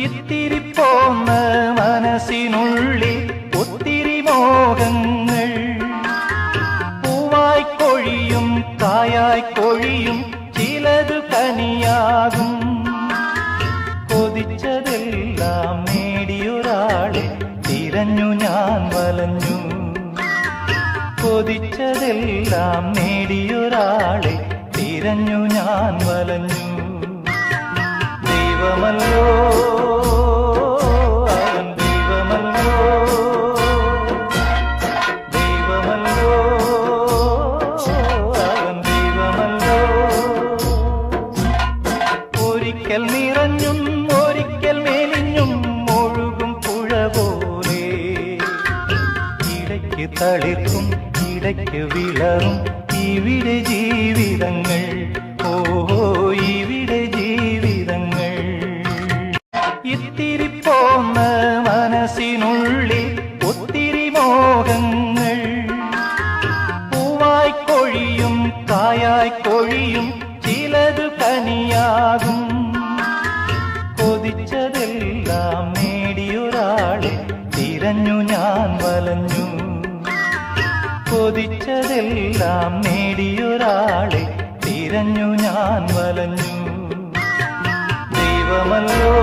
ഇത്തിരി പോന്ന മനസ്സിനുള്ളിൽ ഒത്തിരി മോഹങ്ങൾ, പൂവായി കൊഴിയും കായായി കൊഴിയും ചിലതു കനിയാകും. കൊതിച്ചതെല്ലാം നേടിയൊരാളെ തിരഞ്ഞു ഞാൻ വലഞ്ഞു. കൊതിച്ചതെല്ലാം നേടിയൊരാളെ തിരഞ്ഞു ഞാൻ വലഞ്ഞു. ദൈവമല്ലോ അവൻ ദൈവമല്ലോ, ദൈവമല്ലോ അവൻ ദൈവമല്ലോ. ഒരിക്കൽ നിറഞ്ഞും ഒരിക്കൽ മെലിഞ്ഞും ഒഴുകും പുഴ പോലെ, ഇടയ്ക്ക് തളിർക്കും ഇടയ്ക്ക് വിളറും ഇവിടെ ജീവിതങ്ങൾ. ഓഹോ ഇവിടെ ജീവിതങ്ങൾ. ഇത്തിരി പോന്ന മനസ്സിനുള്ളിൽ ഒത്തിരി മോഹങ്ങൾ, പൂവായി കൊഴിയും കായായി കൊഴിയും ചിലതു കനിയാകും. കൊതിച്ചതെല്ലാം നേടിയൊരാളെ തിരഞ്ഞു ഞാൻ വലഞ്ഞു. കൊതിച്ചതെല്ലാം നേടിയൊരാളെ തിരഞ്ഞു ഞാൻ വലഞ്ഞു. ദൈവമല്ലോ